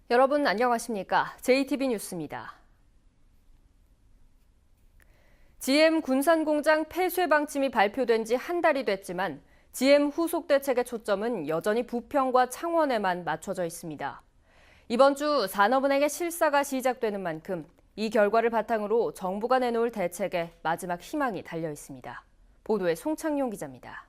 여러분 안녕하십니까? JTB 뉴스입니다. GM 군산공장 폐쇄 방침이 발표된 지 한 달이 됐지만 GM 후속 대책의 초점은 여전히 부평과 창원에만 맞춰져 있습니다. 이번 주 산업은행의 실사가 시작되는 만큼 이 결과를 바탕으로 정부가 내놓을 대책에 마지막 희망이 달려 있습니다. 보도에 송창용 기자입니다.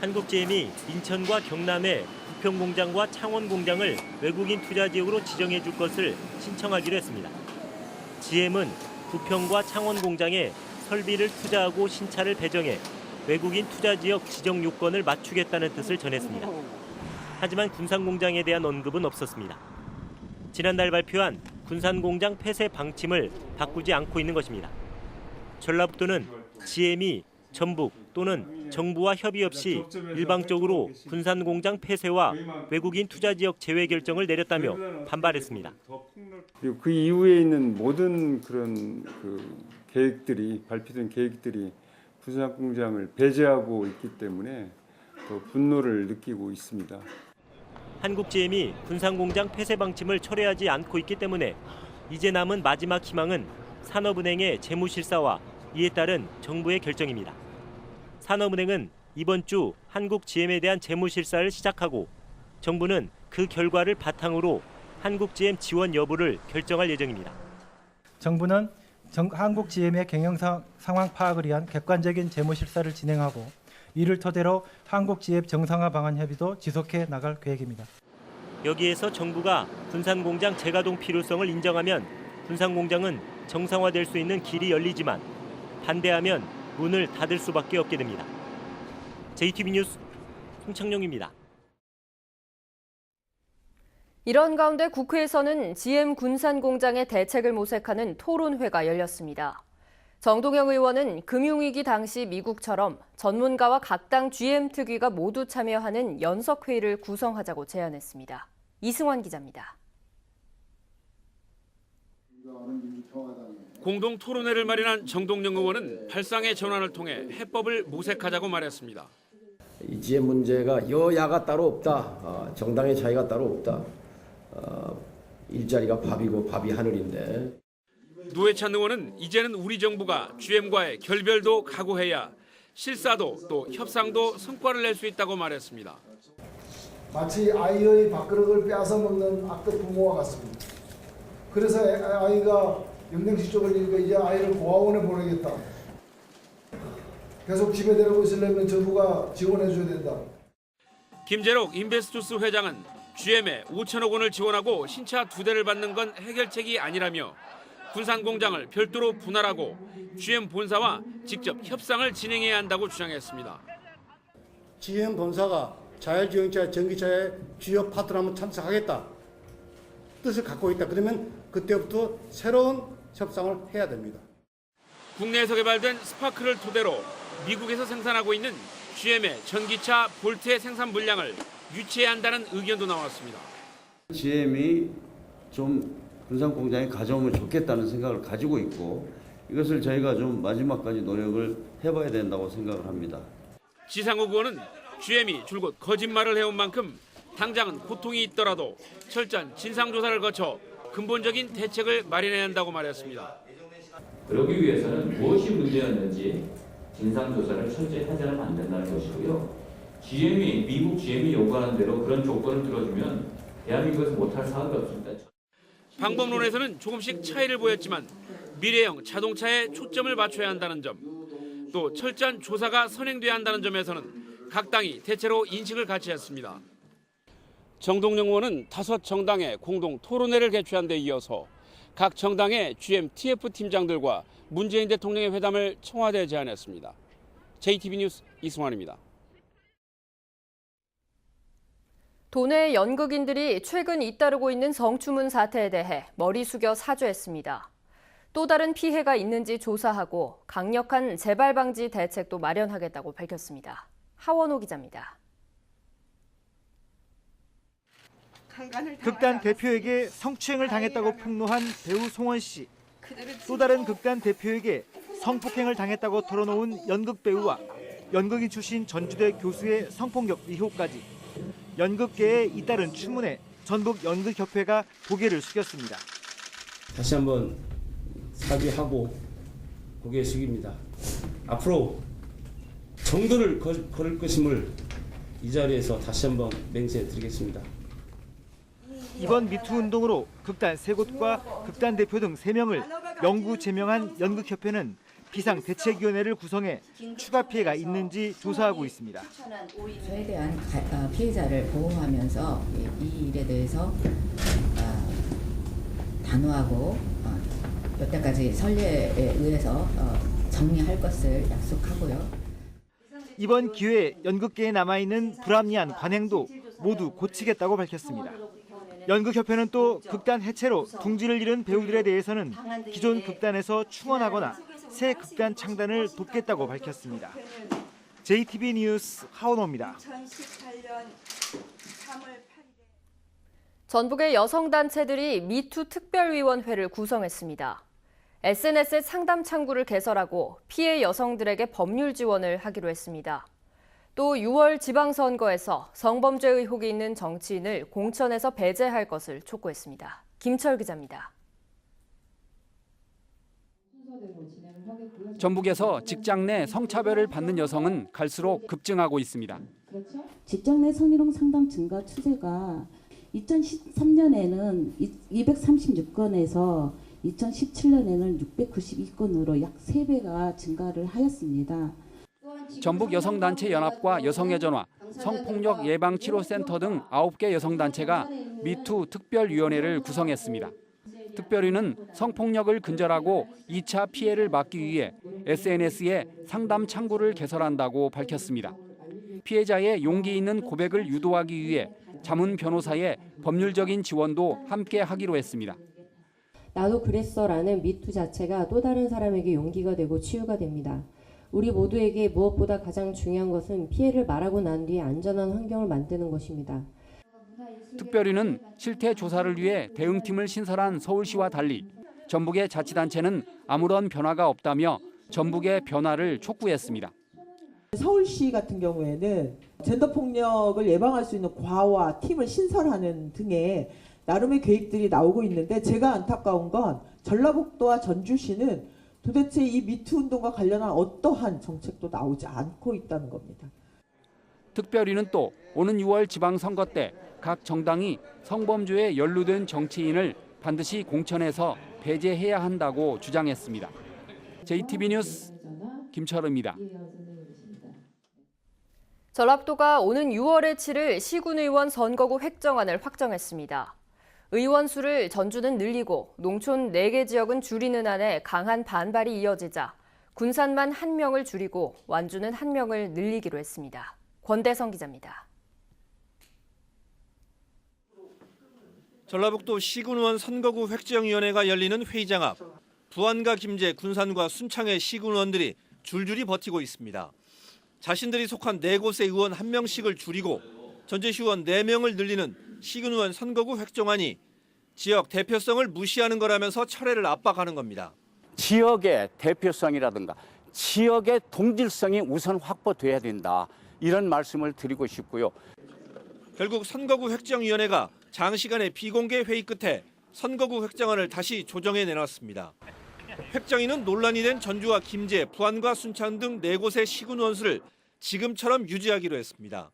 한국GM이 인천과 경남의 부평 공장과 창원 공장을 외국인 투자 지역으로 지정해 줄 것을 신청하기로 했습니다. GM은 부평과 창원 공장에 설비를 투자하고 신차를 배정해 외국인 투자 지역 지정 요건을 맞추겠다는 뜻을 전했습니다. 하지만 군산 공장에 대한 언급은 없었습니다. 지난달 발표한 군산 공장 폐쇄 방침을 바꾸지 않고 있는 것입니다. 전라북도는 GM이 전북 또는 정부와 협의 없이 일방적으로 군산 공장 폐쇄와 외국인 투자 지역 제외 결정을 내렸다며 반발했습니다. 그 이후에 있는 모든 그런 계획들이 발표된 계획들이 군산 공장을 배제하고 있기 때문에 더 분노를 느끼고 있습니다. 한국GM이 군산 공장 폐쇄 방침을 철회하지 않고 있기 때문에 이제 남은 마지막 희망은 산업은행의 재무실사와 이에 따른 정부의 결정입니다. 산업은행은 이번 주 한국GM에 대한 재무실사를 시작하고 정부는 그 결과를 바탕으로 한국GM 지원 여부를 결정할 예정입니다. 정부는 한국GM의 경영 상황 파악을 위한 객관적인 재무실사를 진행하고 이를 토대로 한국GM 정상화 방안 협의도 지속해 나갈 계획입니다. 여기에서 정부가 군산공장 재가동 필요성을 인정하면 군산공장은 정상화될 수 있는 길이 열리지만 반대하면 문을 닫을 수밖에 없게 됩니다. JTB 뉴스 송창용입니다. 이런 가운데 국회에서는 GM 군산공장의 대책을 모색하는 토론회가 열렸습니다. 정동영 의원은 금융위기 당시 미국처럼 전문가와 각 당 GM 특위가 모두 참여하는 연석회의를 구성하자고 제안했습니다. 이승환 기자입니다. 공동 토론회를 마련한 정동영 의원은 발상의 전환을 통해 해법을 모색하자고 말했습니다. 이 GM 문제가 여야가 따로 없다. 정당의 차이가 따로 없다. 일자리가 밥이고 밥이 하늘인데. 노회찬 의원은 이제는 우리 정부가 GM과의 결별도 각오해야 실사도 또 협상도 성과를 낼 수 있다고 말했습니다. 마치 아이의 밥그릇을 빼앗아 먹는 악덕 부모와 같습니다. 그래서 아이가 영양실 쪽을 잃으니까 이제 아이를 고아원에 보내겠다. 계속 집에 데리고 있으려면 정부가 지원해 줘야 된다. 김재록 인베스투스 회장은 GM에 5천억 원을 지원하고 신차 2대를 받는 건 해결책이 아니라며 군산 공장을 별도로 분할하고 GM 본사와 직접 협상을 진행해야 한다고 주장했습니다. GM 본사가 자율주행차, 전기차의 주요 파트너라면 참석하겠다 뜻을 갖고 있다. 그러면 그때부터 새로운 협상을 해야 됩니다. 국내에서 개발된 스파크를 토대로 미국에서 생산하고 있는 GM의 전기차 볼트의 생산 물량을 유치해야 한다는 의견도 나왔습니다. GM이 좀 군산 공장에 가져오면 좋겠다는 생각을 가지고 있고 이것을 저희가 좀 마지막까지 노력을 해봐야 된다고 생각을 합니다. 지상욱 의원은 GM이 줄곧 거짓말을 해온 만큼 당장은 고통이 있더라도 철저한 진상조사를 거쳐 근본적인 대책을 마련해야 한다고 말했습니다. 그러기 위해서는 무엇이 문제였는지 진상조사를 철저히 하지 않으면 안 된다는 것이고요. 미국 GM이 요구하는 대로 그런 조건을 들어주면 대한민국에서 못할 사업이 없습니다. 방법론에서는 조금씩 차이를 보였지만 미래형 자동차에 초점을 맞춰야 한다는 점, 또 철저한 조사가 선행돼야 한다는 점에서는 각 당이 대체로 인식을 같이 했습니다. 정동영 의원은 5정당의 공동 토론회를 개최한 데 이어서 각 정당의 GM TF 팀장들과 문재인 대통령의 회담을 청와대에 제안했습니다. JTB 뉴스 이승환입니다. 도내 연극인들이 최근 잇따르고 있는 성추문 사태에 대해 머리 숙여 사죄했습니다. 또 다른 피해가 있는지 조사하고 강력한 재발 방지 대책도 마련하겠다고 밝혔습니다. 하원호 기자입니다. 극단 대표에게 성추행을 당했다고 폭로한 배우 송원 씨. 또 다른 극단 대표에게 성폭행을 당했다고 털어놓은 연극 배우와 연극인 출신 전주대 교수의 성폭력 의혹까지 연극계의 잇따른 추문에 전북 연극협회가 고개를 숙였습니다. 다시 한번 사죄하고 고개 숙입니다. 앞으로 정도를 걸을 것임을 이 자리에서 다시 한번 맹세드리겠습니다. 이번 미투 운동으로 극단 3곳과 극단 대표 등 3명을 영구 제명한 연극협회는 비상대책위원회를 구성해 추가 피해가 있는지 조사하고 있습니다. 최대한 피해자를 보호하면서 이 일에 대해서 단호하고 여태까지 선례에 의해서 정리할 것을 약속하고요. 이번 기회에 연극계에 남아있는 불합리한 관행도 모두 고치겠다고 밝혔습니다. 연극협회는 또 극단 해체로 둥지를 잃은 배우들에 대해서는 기존 극단에서 충원하거나 새 극단 창단을 돕겠다고 밝혔습니다. JTB 뉴스 하원호입니다. 전북의 여성단체들이 미투 특별위원회를 구성했습니다. SNS의 상담 창구를 개설하고 피해 여성들에게 법률 지원을 하기로 했습니다. 또 6월 지방선거에서 성범죄 의혹이 있는 정치인을 공천에서 배제할 것을 촉구했습니다. 김철 기자입니다. 전북에서 직장 내 성차별을 받는 여성은 갈수록 급증하고 있습니다. 직장 내 성희롱 상담 증가 추세가 2013년에는 236건에서 2017년에는 692건으로 약 3배가 증가를 하였습니다. 전북 여성단체 연합과 여성의 전화, 성폭력 예방치료센터 등 9개 여성단체가 미투 특별위원회를 구성했습니다. 특별위는 성폭력을 근절하고 2차 피해를 막기 위해 SNS에 상담 창구를 개설한다고 밝혔습니다. 피해자의 용기 있는 고백을 유도하기 위해 자문 변호사의 법률적인 지원도 함께 하기로 했습니다. 나도 그랬어라는 미투 자체가 또 다른 사람에게 용기가 되고 치유가 됩니다. 우리 모두에게 무엇보다 가장 중요한 것은 피해를 말하고 난 뒤에 안전한 환경을 만드는 것입니다. 특별위는 실태 조사를 위해 대응팀을 신설한 서울시와 달리 전북의 자치단체는 아무런 변화가 없다며 전북의 변화를 촉구했습니다. 서울시 같은 경우에는 젠더폭력을 예방할 수 있는 과와 팀을 신설하는 등의 나름의 계획들이 나오고 있는데 제가 안타까운 건 전라북도와 전주시는 도대체 이 미투 운동과 관련한 어떠한 정책도 나오지 않고 있다는 겁니다. 특별위는 또 오는 6월 지방선거 때 각 정당이 성범죄에 연루된 정치인을 반드시 공천에서 배제해야 한다고 주장했습니다. JTB 뉴스 김철우입니다. 전라북도가 오는 6월에 치를 시군의원 선거구 획정안을 확정했습니다. 의원 수를 전주는 늘리고 농촌 4개 지역은 줄이는 안에 강한 반발이 이어지자 군산만 1명을 줄이고 완주는 1명을 늘리기로 했습니다. 권대성 기자입니다. 전라북도 시군의원 선거구 획정위원회가 열리는 회의장 앞 부안과 김제, 군산과 순창의 시군의원들이 줄줄이 버티고 있습니다. 자신들이 속한 4곳의 의원 1명씩을 줄이고 전주시의원 4명을 늘리는 시군의원 선거구 획정안이 지역 대표성을 무시하는 거라면서 철회를 압박하는 겁니다. 지역의 대표성이라든가 지역의 동질성이 우선 확보돼야 된다. 이런 말씀을 드리고 싶고요. 결국 선거구 획정위원회가 장시간의 비공개 회의 끝에 선거구 획정안을 다시 조정해 내놨습니다. 획정위는 논란이 된 전주와 김제, 부안과 순창 등 4곳의 시군의원 수를 지금처럼 유지하기로 했습니다.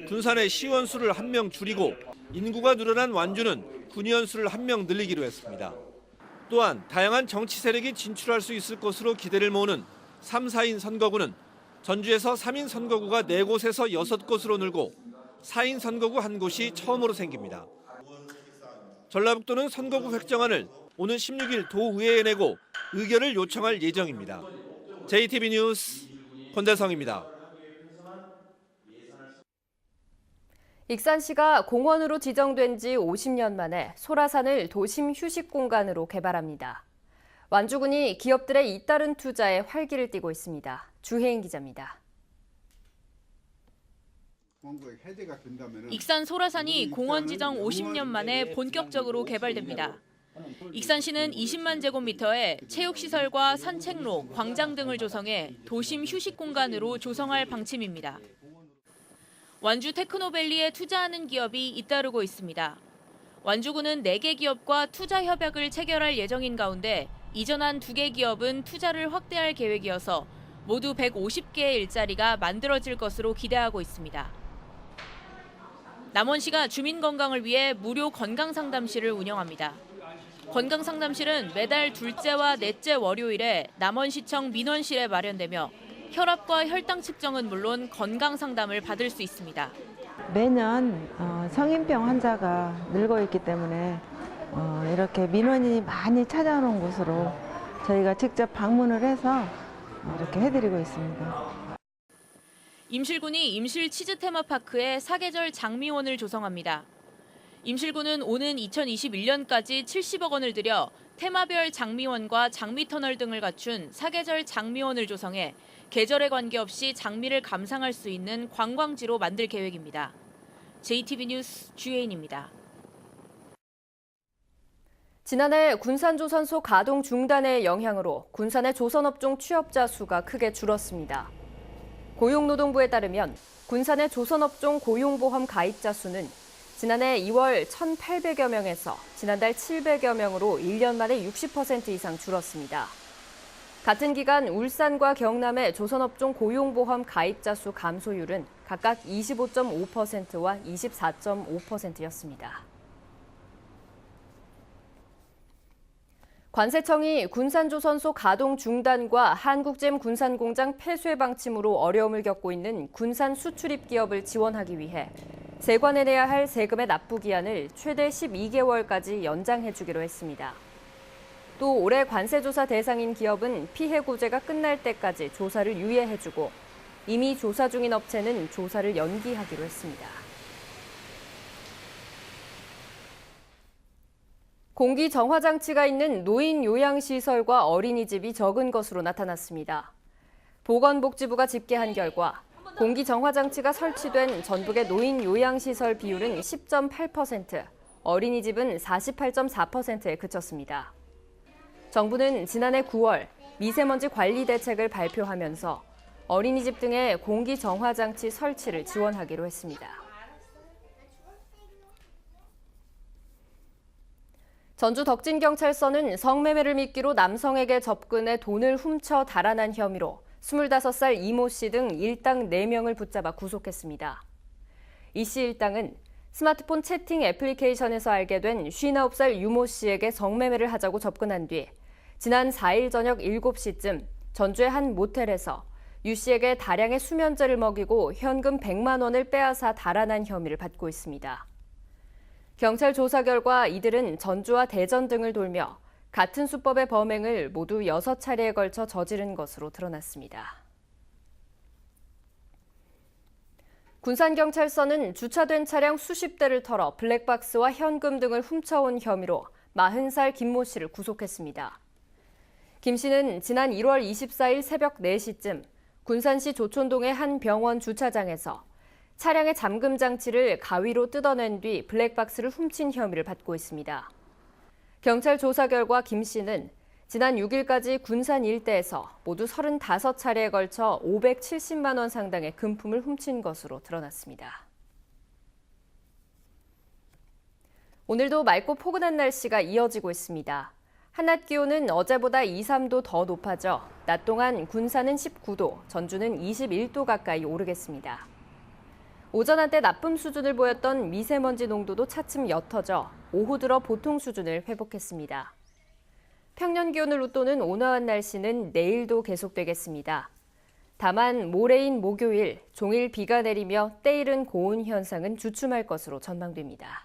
군산의 시의원 수를 1명 줄이고 인구가 늘어난 완주는 군의원 수를 1명 늘리기로 했습니다. 또한 다양한 정치 세력이 진출할 수 있을 것으로 기대를 모으는 3, 4인 선거구는 전주에서 3인 선거구가 4곳에서 6곳으로 늘고 4인 선거구 1곳이 처음으로 생깁니다. 전라북도는 선거구 획정안을 오는 16일 도의회에 내고 의결을 요청할 예정입니다. JTB 뉴스 권대성입니다. 익산시가 공원으로 지정된 지 50년 만에 소라산을 도심 휴식 공간으로 개발합니다. 완주군이 기업들의 잇따른 투자에 활기를 띠고 있습니다. 주혜인 기자입니다. 익산 소라산이 공원 지정 50년 만에 본격적으로 개발됩니다. 익산시는 20만 제곱미터의 체육시설과 산책로, 광장 등을 조성해 도심 휴식 공간으로 조성할 방침입니다. 완주 테크노밸리에 투자하는 기업이 잇따르고 있습니다. 완주군은 4개 기업과 투자 협약을 체결할 예정인 가운데 이전한 2개 기업은 투자를 확대할 계획이어서 모두 150개의 일자리가 만들어질 것으로 기대하고 있습니다. 남원시가 주민 건강을 위해 무료 건강상담실을 운영합니다. 건강상담실은 매달 둘째와 넷째 월요일에 남원시청 민원실에 마련되며 혈압과 혈당 측정은 물론 건강상담을 받을 수 있습니다. 매년 성인병 환자가 늘고 있기 때문에 이렇게 민원인이 많이 찾아오는 곳으로 저희가 직접 방문을 해서 이렇게 해드리고 있습니다. 임실군이 임실 치즈 테마파크에 사계절 장미원을 조성합니다. 임실군은 오는 2021년까지 70억 원을 들여 테마별 장미원과 장미터널 등을 갖춘 사계절 장미원을 조성해 계절에 관계없이 장미를 감상할 수 있는 관광지로 만들 계획입니다. JTB 뉴스 주혜인입니다. 지난해 군산조선소 가동 중단의 영향으로 군산의 조선업종 취업자 수가 크게 줄었습니다. 고용노동부에 따르면 군산의 조선업종 고용보험 가입자 수는 지난해 2월 1,800여 명에서 지난달 700여 명으로 1년 만에 60% 이상 줄었습니다. 같은 기간 울산과 경남의 조선업종 고용보험 가입자 수 감소율은 각각 25.5%와 24.5%였습니다. 관세청이 군산조선소 가동 중단과 한국잼 군산공장 폐쇄 방침으로 어려움을 겪고 있는 군산 수출입 기업을 지원하기 위해 세관에 내야 할 세금의 납부 기한을 최대 12개월까지 연장해 주기로 했습니다. 또 올해 관세조사 대상인 기업은 피해 구제가 끝날 때까지 조사를 유예해주고 이미 조사 중인 업체는 조사를 연기하기로 했습니다. 공기 정화 장치가 있는 노인 요양시설과 어린이집이 적은 것으로 나타났습니다. 보건복지부가 집계한 결과 공기 정화 장치가 설치된 전북의 노인 요양시설 비율은 10.8%, 어린이집은 48.4%에 그쳤습니다. 정부는 지난해 9월 미세먼지 관리 대책을 발표하면서 어린이집 등의 공기 정화 장치 설치를 지원하기로 했습니다. 전주 덕진경찰서는 성매매를 미끼로 남성에게 접근해 돈을 훔쳐 달아난 혐의로 25살 이모 씨 등 일당 4명을 붙잡아 구속했습니다. 이 씨 일당은 스마트폰 채팅 애플리케이션에서 알게 된 59살 유모 씨에게 성매매를 하자고 접근한 뒤 지난 4일 저녁 7시쯤 전주의 한 모텔에서 유 씨에게 다량의 수면제를 먹이고 현금 100만 원을 빼앗아 달아난 혐의를 받고 있습니다. 경찰 조사 결과 이들은 전주와 대전 등을 돌며 같은 수법의 범행을 모두 6차례에 걸쳐 저지른 것으로 드러났습니다. 군산경찰서는 주차된 차량 수십 대를 털어 블랙박스와 현금 등을 훔쳐온 혐의로 40살 김모 씨를 구속했습니다. 김 씨는 지난 1월 24일 새벽 4시쯤 군산시 조촌동의 한 병원 주차장에서 차량의 잠금 장치를 가위로 뜯어낸 뒤 블랙박스를 훔친 혐의를 받고 있습니다. 경찰 조사 결과 김 씨는 지난 6일까지 군산 일대에서 모두 35차례에 걸쳐 570만 원 상당의 금품을 훔친 것으로 드러났습니다. 오늘도 맑고 포근한 날씨가 이어지고 있습니다. 한낮 기온은 어제보다 2, 3도 더 높아져 낮 동안 군산은 19도, 전주는 21도 가까이 오르겠습니다. 오전 한때 나쁨 수준을 보였던 미세먼지 농도도 차츰 옅어져 오후 들어 보통 수준을 회복했습니다. 평년 기온을 웃도는 온화한 날씨는 내일도 계속되겠습니다. 다만 모레인 목요일 종일 비가 내리며 때이른 고온 현상은 주춤할 것으로 전망됩니다.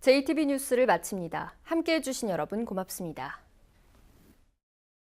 JTB 뉴스를 마칩니다. 함께해 주신 여러분 고맙습니다.